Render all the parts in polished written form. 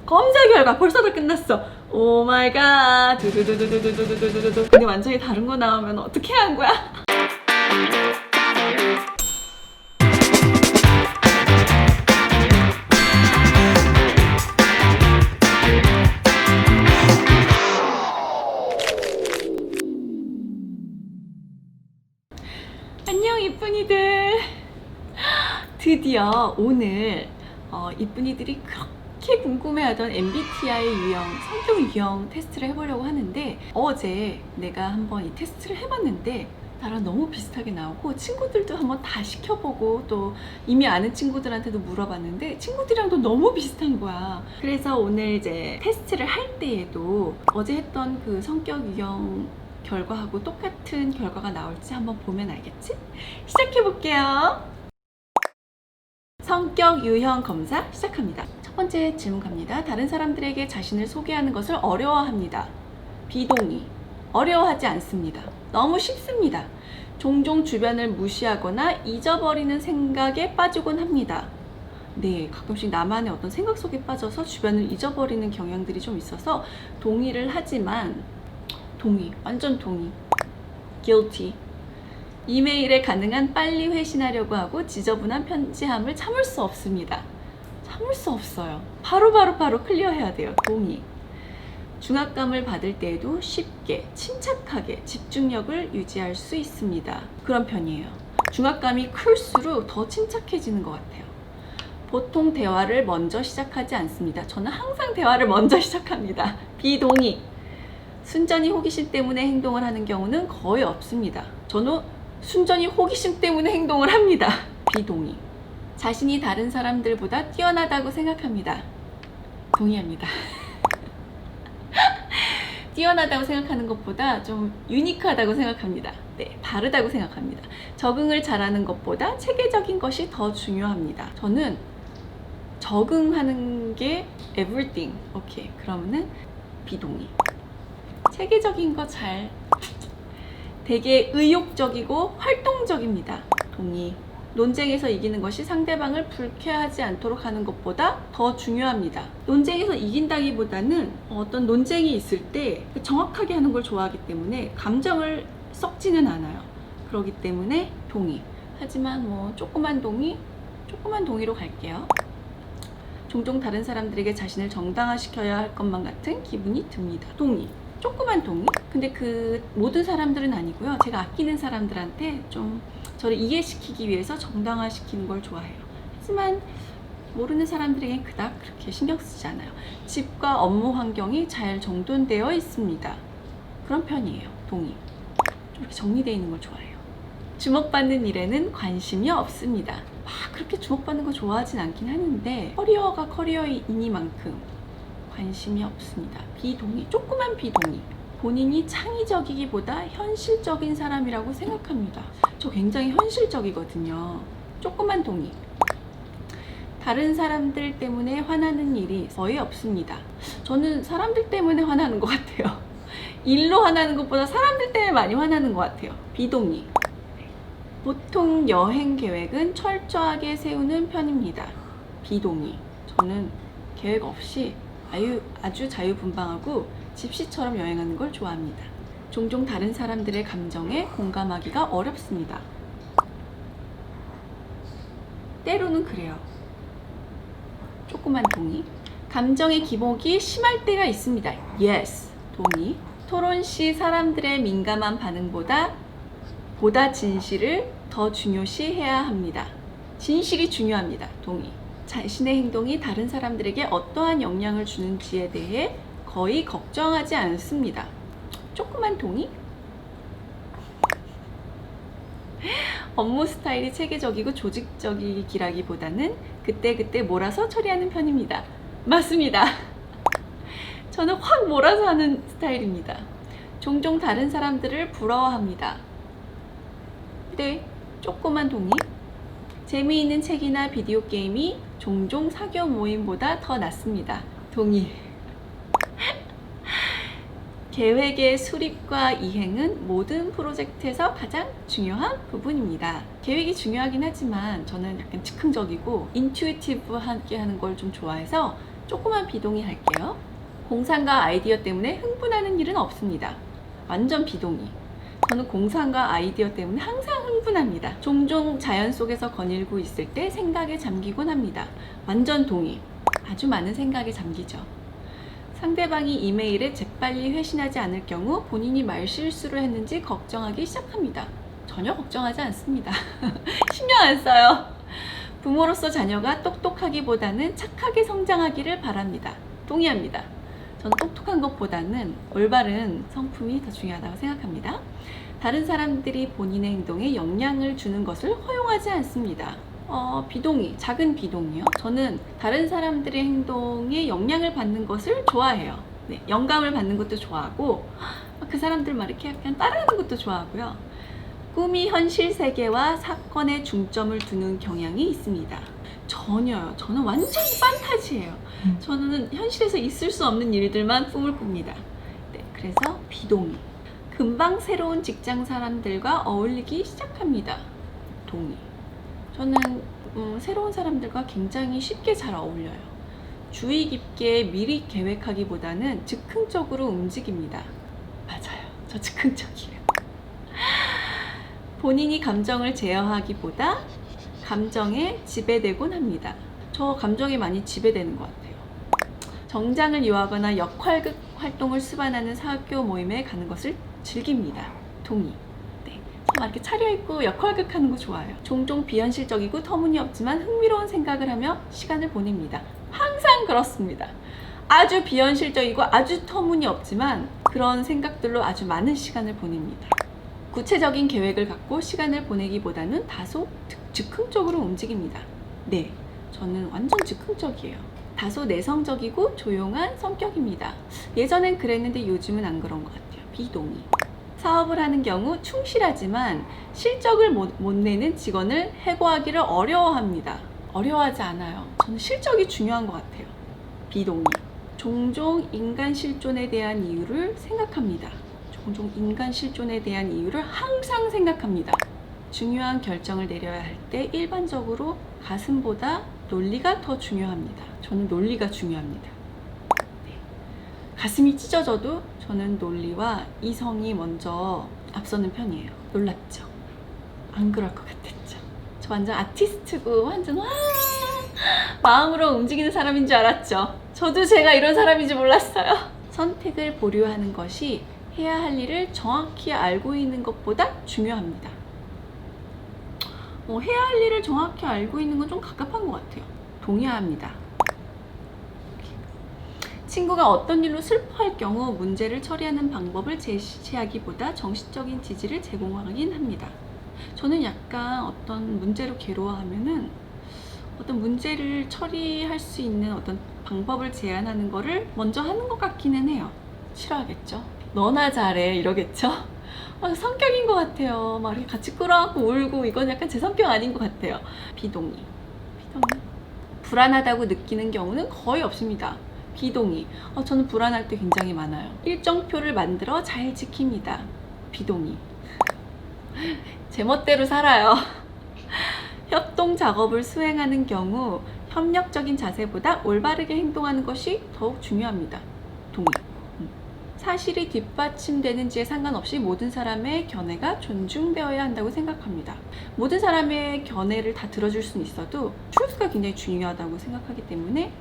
검사 결과 벌써 다 끝났어. 오 마이 갓. 두두두두두두두두두두. 근데 완전히 다른 거 나오면 어떻게 한 거야? 안녕 이쁜이들. 드디어 오늘 이쁜이들이 그렇게 궁금해하던 MBTI 유형, 성격 유형 테스트를 해보려고 하는데, 어제 내가 한번 이 테스트를 해봤는데 나랑 너무 비슷하게 나오고, 친구들도 한번 다 시켜보고 또 이미 아는 친구들한테도 물어봤는데 친구들이랑도 너무 비슷한 거야. 그래서 오늘 이제 테스트를 할 때에도 어제 했던 그 성격 유형 결과하고 똑같은 결과가 나올지 한번 보면 알겠지? 시작해볼게요. 성격 유형 검사 시작합니다. 첫 번째 질문 갑니다. 다른 사람들에게 자신을 소개하는 것을 어려워합니다. 비동의. 어려워하지 않습니다. 너무 쉽습니다. 종종 주변을 무시하거나 잊어버리는 생각에 빠지곤 합니다. 네, 가끔씩 나만의 어떤 생각 속에 빠져서 주변을 잊어버리는 경향들이 좀 있어서 동의를 하지만, 동의, 완전 동의. guilty. 이메일에 가능한 빨리 회신하려고 하고 지저분한 편지함을 참을 수 없습니다. 참을 수 없어요. 바로 클리어해야 돼요. 동의. 중압감을 받을 때에도 쉽게, 침착하게 집중력을 유지할 수 있습니다. 그런 편이에요. 중압감이 클수록 더 침착해지는 것 같아요. 보통 대화를 먼저 시작하지 않습니다. 저는 항상 대화를 먼저 시작합니다. 비동의. 순전히 호기심 때문에 행동을 하는 경우는 거의 없습니다. 저는 순전히 호기심 때문에 행동을 합니다. 비동의. 자신이 다른 사람들보다 뛰어나다고 생각합니다. 동의합니다. 뛰어나다고 생각하는 것보다 좀 유니크하다고 생각합니다. 네, 다르다고 생각합니다. 적응을 잘하는 것보다 체계적인 것이 더 중요합니다. 저는 적응하는 게 everything. 오케이, 그러면은 비동의. 체계적인 거 잘, 되게 의욕적이고 활동적입니다. 동의. 논쟁에서 이기는 것이 상대방을 불쾌하지 않도록 하는 것보다 더 중요합니다. 논쟁에서 이긴다기보다는 어떤 논쟁이 있을 때 정확하게 하는 걸 좋아하기 때문에 감정을 썩지는 않아요. 그렇기 때문에 동의. 하지만 뭐 조그만 동의로 갈게요. 종종 다른 사람들에게 자신을 정당화시켜야 할 것만 같은 기분이 듭니다. 동의. 조그만 동의? 근데 그 모든 사람들은 아니고요. 제가 아끼는 사람들한테 좀 저를 이해시키기 위해서 정당화시키는 걸 좋아해요. 하지만 모르는 사람들에겐 그닥 그렇게 신경 쓰지 않아요. 집과 업무 환경이 잘 정돈되어 있습니다. 그런 편이에요. 동의. 좀 이렇게 정리되어 있는 걸 좋아해요. 주목받는 일에는 관심이 없습니다. 막 그렇게 주목받는 거 좋아하진 않긴 하는데 커리어가 커리어이니만큼 관심이 없습니다. 비동의. 조그만 비동의. 본인이 창의적이기보다 현실적인 사람이라고 생각합니다. 저 굉장히 현실적이거든요. 조그만 동의. 다른 사람들 때문에 화나는 일이 거의 없습니다. 저는 사람들 때문에 화나는 것 같아요. 일로 화나는 것보다 사람들 때문에 많이 화나는 것 같아요. 비동의. 보통 여행 계획은 철저하게 세우는 편입니다. 비동의. 저는 계획 없이 아주 자유분방하고 집시처럼 여행하는 걸 좋아합니다. 종종 다른 사람들의 감정에 공감하기가 어렵습니다. 때로는 그래요. 조그만 동의. 감정의 기복이 심할 때가 있습니다. Yes. 동의. 토론 시 사람들의 민감한 반응보다 진실을 더 중요시해야 합니다. 진실이 중요합니다. 동의. 자신의 행동이 다른 사람들에게 어떠한 영향을 주는지에 대해 거의 걱정하지 않습니다. 조그만 동의? 업무 스타일이 체계적이고 조직적이기라기보다는 그때그때 몰아서 처리하는 편입니다. 맞습니다. 저는 확 몰아서 하는 스타일입니다. 종종 다른 사람들을 부러워합니다. 네, 조그만 동의? 재미있는 책이나 비디오 게임이 종종 사교 모임보다 더 낫습니다. 동의. 계획의 수립과 이행은 모든 프로젝트에서 가장 중요한 부분입니다. 계획이 중요하긴 하지만 저는 약간 즉흥적이고 인투이티브하게 하는 걸 좀 좋아해서 조그만 비동의 할게요. 공상과 아이디어 때문에 흥분하는 일은 없습니다. 완전 비동의. 저는 공상과 아이디어 때문에 항상 흥분합니다. 종종 자연 속에서 거닐고 있을 때 생각에 잠기곤 합니다. 완전 동의. 아주 많은 생각에 잠기죠. 상대방이 이메일에 재빨리 회신하지 않을 경우 본인이 말실수를 했는지 걱정하기 시작합니다. 전혀 걱정하지 않습니다. 신경 안 써요. 부모로서 자녀가 똑똑하기보다는 착하게 성장하기를 바랍니다. 동의합니다. 저는 똑똑한 것보다는 올바른 성품이 더 중요하다고 생각합니다. 다른 사람들이 본인의 행동에 영향을 주는 것을 허용하지 않습니다. 비동의, 작은 비동의요. 저는 다른 사람들의 행동에 영향을 받는 것을 좋아해요. 네, 영감을 받는 것도 좋아하고 그 사람들 막 이렇게 약간 따라하는 것도 좋아하고요. 꿈이 현실 세계와 사건에 중점을 두는 경향이 있습니다. 전혀요. 저는 완전 판타지예요. 저는 현실에서 있을 수 없는 일들만 꿈을 꿉니다. 네, 그래서 비동의. 금방 새로운 직장 사람들과 어울리기 시작합니다. 동의. 저는 새로운 사람들과 굉장히 쉽게 잘 어울려요. 주의 깊게 미리 계획하기보다는 즉흥적으로 움직입니다. 맞아요. 저 즉흥적이에요. 본인이 감정을 제어하기보다 감정에 지배되곤 합니다. 저 감정에 많이 지배되는 것 같아요. 정장을 이용하거나 역할극 활동을 수반하는 사교 모임에 가는 것을 즐깁니다. 동의. 네, 막 이렇게 차려입고 역할극 하는 거 좋아해요. 종종 비현실적이고 터무니없지만 흥미로운 생각을 하며 시간을 보냅니다. 항상 그렇습니다. 아주 비현실적이고 아주 터무니없지만 그런 생각들로 아주 많은 시간을 보냅니다. 구체적인 계획을 갖고 시간을 보내기보다는 다소 즉흥적으로 움직입니다. 네, 저는 완전 즉흥적이에요. 다소 내성적이고 조용한 성격입니다. 예전엔 그랬는데 요즘은 안 그런 것 같아요. 비동의. 사업을 하는 경우 충실하지만 실적을 못 내는 직원을 해고하기를 어려워합니다. 어려워하지 않아요. 저는 실적이 중요한 것 같아요. 비동의. 종종 인간 실존에 대한 이유를 생각합니다. 종종 인간 실존에 대한 이유를 항상 생각합니다. 중요한 결정을 내려야 할 때 일반적으로 가슴보다 논리가 더 중요합니다. 저는 논리가 중요합니다. 네. 가슴이 찢어져도 저는 논리와 이성이 먼저 앞서는 편이에요. 놀랍죠? 안 그럴 것 같았죠? 저 완전 아티스트고 완전 와 마음으로 움직이는 사람인 줄 알았죠? 저도 제가 이런 사람인지 몰랐어요. 선택을 보류하는 것이 해야 할 일을 정확히 알고 있는 것보다 중요합니다. 해야 할 일을 정확히 알고 있는 건 좀 갑갑한 것 같아요. 동의합니다. 친구가 어떤 일로 슬퍼할 경우 문제를 처리하는 방법을 제시하기보다 정신적인 지지를 제공하긴 합니다. 저는 약간 어떤 문제로 괴로워하면은 어떤 문제를 처리할 수 있는 어떤 방법을 제안하는 거를 먼저 하는 것 같기는 해요. 싫어하겠죠? 너나 잘해 이러겠죠? 성격인 것 같아요. 막 이렇게 같이 끌어안고 울고 이건 약간 제 성격 아닌 것 같아요. 비동의. 불안하다고 느끼는 경우는 거의 없습니다. 비동의. 저는 불안할 때 굉장히 많아요. 일정표를 만들어 잘 지킵니다. 비동의. 제 멋대로 살아요. 협동 작업을 수행하는 경우 협력적인 자세보다 올바르게 행동하는 것이 더욱 중요합니다. 동의. 사실이 뒷받침되는지에 상관없이 모든 사람의 견해가 존중되어야 한다고 생각합니다. 모든 사람의 견해를 다 들어줄 수는 있어도 트루스가 굉장히 중요하다고 생각하기 때문에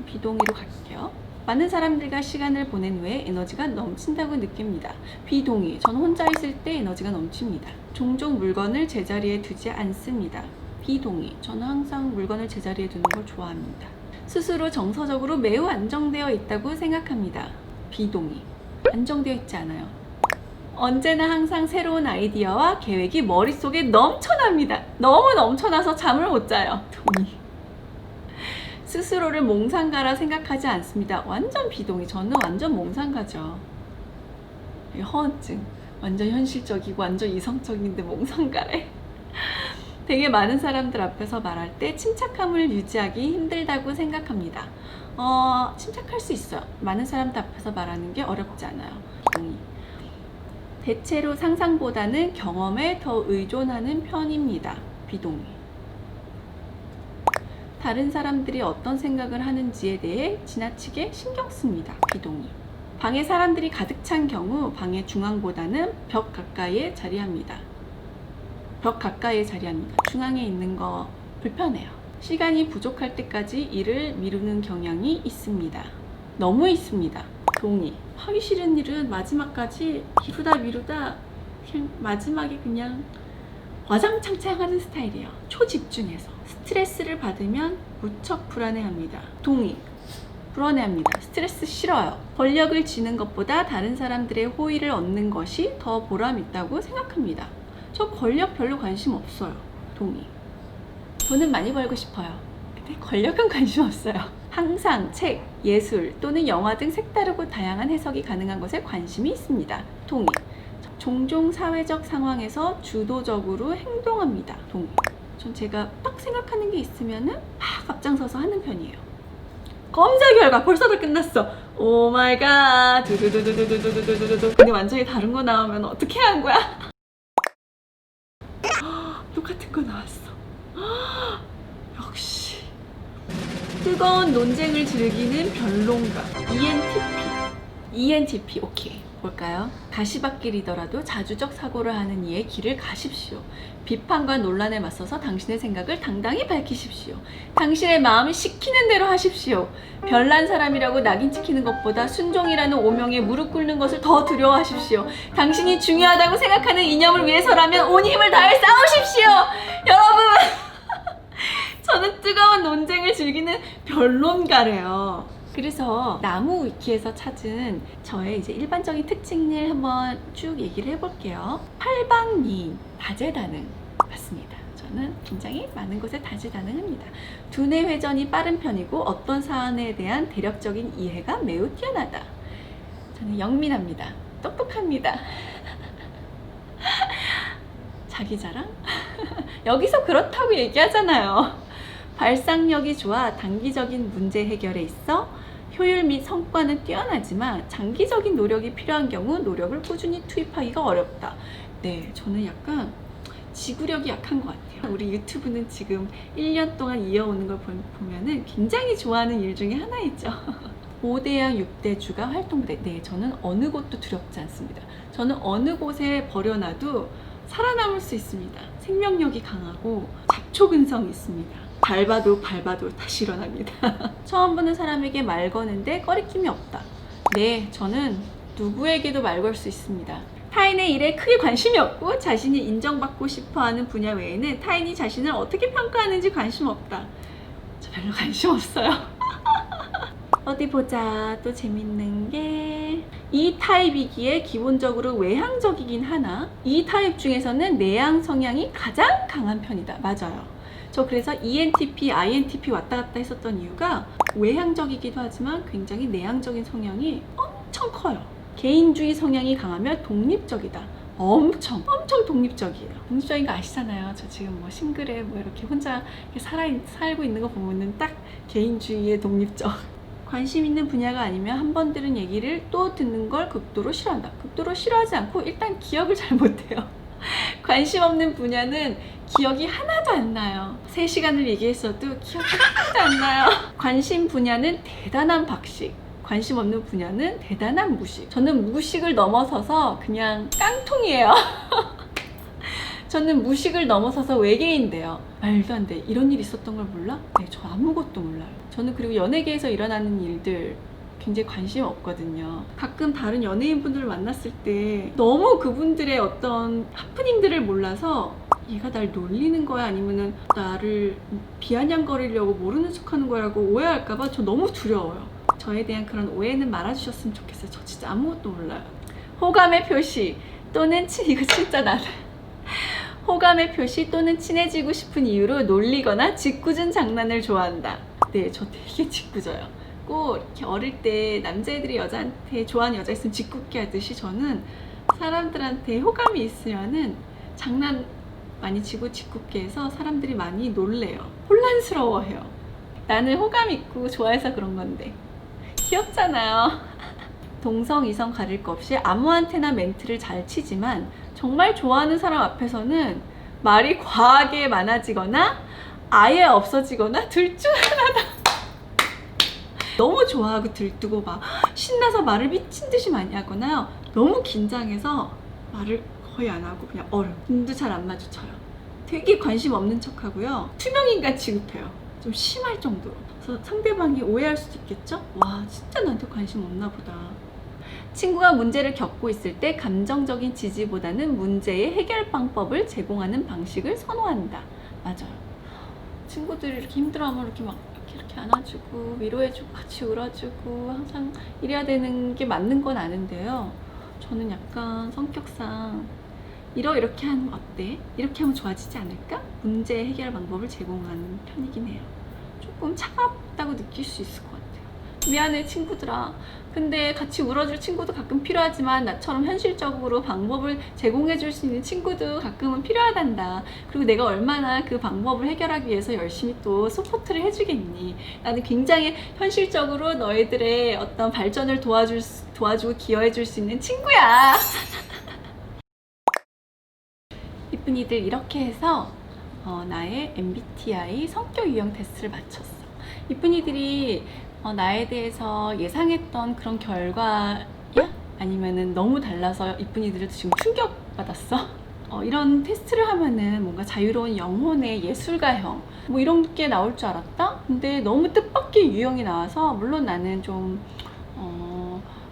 비동의로 갈게요. 많은 사람들과 시간을 보낸 후에 에너지가 넘친다고 느낍니다. 비동의. 저는 혼자 있을 때 에너지가 넘칩니다. 종종 물건을 제자리에 두지 않습니다. 비동의. 저는 항상 물건을 제자리에 두는 걸 좋아합니다. 스스로 정서적으로 매우 안정되어 있다고 생각합니다. 비동의. 안정되어 있지 않아요. 언제나 항상 새로운 아이디어와 계획이 머릿속에 넘쳐납니다. 너무 넘쳐나서 잠을 못 자요. 동의. 스스로를 몽상가라 생각하지 않습니다. 완전 비동의. 저는 완전 몽상가죠. 허언증. 완전 현실적이고 완전 이성적인데 몽상가래. 되게 많은 사람들 앞에서 말할 때 침착함을 유지하기 힘들다고 생각합니다. 침착할 수 있어요. 많은 사람들 앞에서 말하는 게 어렵지 않아요. 동의. 대체로 상상보다는 경험에 더 의존하는 편입니다. 비동의. 다른 사람들이 어떤 생각을 하는지에 대해 지나치게 신경 씁니다. 비동의. 방에 사람들이 가득 찬 경우 방의 중앙보다는 벽 가까이에 자리합니다. 벽 가까이에 자리합니다. 중앙에 있는 거 불편해요. 시간이 부족할 때까지 일을 미루는 경향이 있습니다. 너무 있습니다. 동의. 하기 싫은 일은 마지막까지 미루다 그냥 마지막에 그냥 와장창창 스타일이에요. 초집중해서. 스트레스를 받으면 무척 불안해합니다. 동의. 불안해합니다. 스트레스 싫어요. 권력을 쥐는 것보다 다른 사람들의 호의를 얻는 것이 더 보람 있다고 생각합니다. 저 권력 별로 관심 없어요. 동의. 돈은 많이 벌고 싶어요. 근데 권력은 관심 없어요. 항상 책, 예술 또는 영화 등 색다르고 다양한 해석이 가능한 것에 관심이 있습니다. 동의. 종종 사회적 상황에서 주도적으로 행동합니다. 동의. 전 제가 딱 생각하는 게 있으면은 막 앞장서서 하는 편이에요. 검사 결과 벌써 다 끝났어. 오 마이 갓. 두두두두두두두두두두. 근데 완전히 다른 거 나오면 어떻게 한 거야? 똑같은 거 나왔어. 역시. 뜨거운 논쟁을 즐기는 변론가. ENTP 오케이. 볼까요? 가시밭길이더라도 자주적 사고를 하는 이의 길을 가십시오. 비판과 논란에 맞서서 당신의 생각을 당당히 밝히십시오. 당신의 마음이 시키는 대로 하십시오. 별난 사람이라고 낙인 찍히는 것보다 순종이라는 오명에 무릎 꿇는 것을 더 두려워하십시오. 당신이 중요하다고 생각하는 이념을 위해서라면 온 힘을 다해 싸우십시오. 여러분! 저는 뜨거운 논쟁을 즐기는 변론가래요. 그래서 나무 위키에서 찾은 저의 이제 일반적인 특징을 한번 쭉 얘기를 해볼게요. 팔방미인, 다재다능 맞습니다. 저는 굉장히 많은 것에 다재다능합니다. 두뇌 회전이 빠른 편이고 어떤 사안에 대한 대략적인 이해가 매우 뛰어나다. 저는 영민합니다. 똑똑합니다. 자기 자랑? 여기서 그렇다고 얘기하잖아요. 발상력이 좋아 단기적인 문제 해결에 있어 효율 및 성과는 뛰어나지만 장기적인 노력이 필요한 경우 노력을 꾸준히 투입하기가 어렵다. 네, 저는 약간 지구력이 약한 것 같아요. 우리 유튜브는 지금 1년 동안 이어오는 걸 보면은 굉장히 좋아하는 일 중에 하나이죠. 5대양 6대주가 활동부대. 네, 저는 어느 곳도 두렵지 않습니다. 저는 어느 곳에 버려놔도 살아남을 수 있습니다. 생명력이 강하고 잡초근성이 있습니다. 밟아도 다시 일어납니다. 처음 보는 사람에게 말 거는데 꺼리낌이 없다. 네, 저는 누구에게도 말 걸 수 있습니다. 타인의 일에 크게 관심이 없고 자신이 인정받고 싶어하는 분야 외에는 타인이 자신을 어떻게 평가하는지 관심 없다. 저 별로 관심 없어요. 어디 보자. 또 재밌는 게 이 타입이기에 기본적으로 외향적이긴 하나 이 타입 중에서는 내향 성향이 가장 강한 편이다. 맞아요. 저 그래서 ENTP, INTP 왔다 갔다 했었던 이유가 외향적이기도 하지만 굉장히 내향적인 성향이 엄청 커요. 개인주의 성향이 강하면 독립적이다. 엄청 독립적이에요. 독립적인 거 아시잖아요. 저 지금 뭐 싱글에 뭐 이렇게 혼자 살고 있는 거 보면은 딱 개인주의의 독립적. 관심 있는 분야가 아니면 한 번 들은 얘기를 또 듣는 걸 극도로 싫어한다. 극도로 싫어하지 않고 일단 기억을 잘 못해요. 관심 없는 분야는 기억이 하나도 안 나요. 3시간을 얘기했어도 기억이 하나도 안 나요. 관심 분야는 대단한 박식, 관심 없는 분야는 대단한 무식. 저는 무식을 넘어서서 그냥 깡통이에요. 저는 무식을 넘어서서 외계인인데요. 말도 안 돼. 이런 일 있었던 걸 몰라? 네, 저 아무것도 몰라요. 저는 그리고 연예계에서 일어나는 일들 굉장히 관심 없거든요. 가끔 다른 연예인분들을 만났을 때 너무 그분들의 어떤 하프닝들을 몰라서 얘가 날 놀리는 거야? 아니면은 나를 비아냥거리려고 모르는 척하는 거라고 오해할까봐 저 너무 두려워요. 저에 대한 그런 오해는 말아주셨으면 좋겠어요. 저 진짜 아무것도 몰라요. 호감의 표시 또는 이거 진짜 나는 호감의 표시 또는 친해지고 싶은 이유로 놀리거나 짓궂은 장난을 좋아한다. 네, 저 되게 짓궂어요. 꼭 이렇게 어릴 때 남자애들이 여자한테 좋아하는 여자 있으면 짓궂게 하듯이 저는 사람들한테 호감이 있으면은 장난 많이 치고 짓궂게 해서 사람들이 많이 놀래요. 혼란스러워해요. 나는 호감 있고 좋아해서 그런 건데. 귀엽잖아요. 동성, 이성 가릴 것 없이 아무한테나 멘트를 잘 치지만 정말 좋아하는 사람 앞에서는 말이 과하게 많아지거나 아예 없어지거나 둘 중 하나다. 너무 좋아하고 들뜨고 막 신나서 말을 미친 듯이 많이 하거나요. 너무 긴장해서 말을 거의 안 하고 그냥 눈도 잘 안 마주쳐요. 되게 관심 없는 척하고요. 투명인간 취급해요. 좀 심할 정도로. 그래서 상대방이 오해할 수도 있겠죠? 와, 진짜 나한테 관심 없나 보다. 친구가 문제를 겪고 있을 때 감정적인 지지보다는 문제의 해결 방법을 제공하는 방식을 선호한다. 맞아요. 친구들이 이렇게 힘들어하면 이렇게 막 이렇게 안아주고 위로해주고 같이 울어주고 항상 이래야 되는 게 맞는 건 아는데요. 저는 약간 성격상 이렇게 하면 어때? 이렇게 하면 좋아지지 않을까? 문제 해결 방법을 제공하는 편이긴 해요. 조금 차갑다고 느낄 수 있을 것 같아요. 미안해 친구들아. 근데 같이 울어줄 친구도 가끔 필요하지만 나처럼 현실적으로 방법을 제공해줄 수 있는 친구도 가끔은 필요하단다. 그리고 내가 얼마나 그 방법을 해결하기 위해서 열심히 또 서포트를 해주겠니. 나는 굉장히 현실적으로 너희들의 어떤 발전을 도와주고 기여해줄 수 있는 친구야. 이쁜이들, 이렇게 해서 나의 MBTI 성격 유형 테스트를 마쳤어. 이쁜이들이 나에 대해서 예상했던 그런 결과야? 아니면은 너무 달라서 이쁜이들을 지금 충격받았어? 이런 테스트를 하면은 뭔가 자유로운 영혼의 예술가형 뭐 이런 게 나올 줄 알았다? 근데 너무 뜻밖의 유형이 나와서, 물론 나는 좀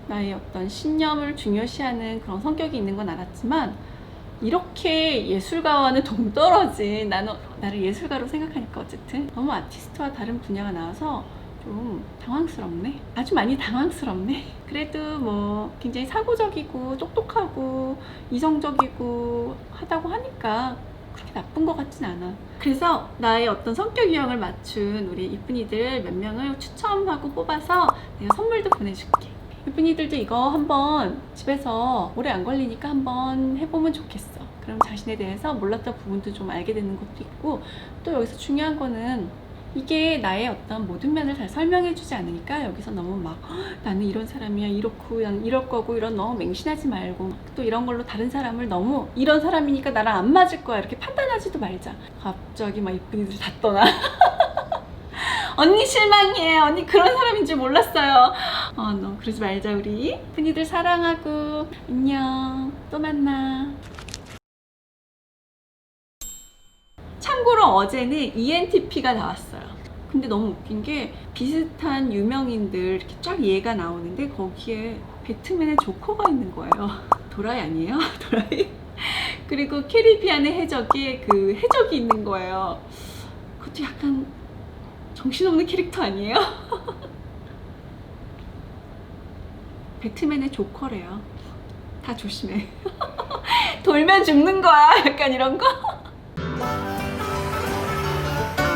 나의 어떤 신념을 중요시하는 그런 성격이 있는 건 알았지만 이렇게 예술가와는 동떨어진, 나를 예술가로 생각하니까 어쨌든 너무 아티스트와 다른 분야가 나와서 좀 당황스럽네. 아주 많이 당황스럽네. 그래도 뭐 굉장히 사고적이고 똑똑하고 이성적이고 하다고 하니까 그렇게 나쁜 것 같진 않아. 그래서 나의 어떤 성격 유형을 맞춘 우리 이쁜이들 몇 명을 추첨하고 뽑아서 내가 선물도 보내줄게. 이쁜이들도 이거 한번 집에서 오래 안 걸리니까 한번 해보면 좋겠어. 그럼 자신에 대해서 몰랐던 부분도 좀 알게 되는 것도 있고, 또 여기서 중요한 거는 이게 나의 어떤 모든 면을 잘 설명해주지 않으니까 여기서 너무 막 나는 이런 사람이야, 이렇고 이럴 거고 이런 너무 맹신하지 말고, 또 이런 걸로 다른 사람을 너무 이런 사람이니까 나랑 안 맞을 거야 이렇게 판단하지도 말자. 갑자기 막 이쁜이들이 다 떠나. 언니 실망해. 언니 그런 사람인 줄 몰랐어요. 너 그러지 말자. 우리 이쁜이들 사랑하고 안녕. 또 만나. 참고로 어제는 ENTP가 나왔어요. 근데 너무 웃긴 게 비슷한 유명인들 이렇게 쫙 얘가 나오는데 거기에 배트맨의 조커가 있는 거예요. 도라이 아니에요? 도라이? 그리고 캐리비안의 해적에 그 해적이 있는 거예요. 그것도 약간 정신없는 캐릭터 아니에요? 배트맨의 조커래요. 다 조심해. 돌면 죽는 거야. 약간 이런 거.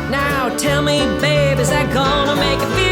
Now tell me, babe, is that gonna make it feel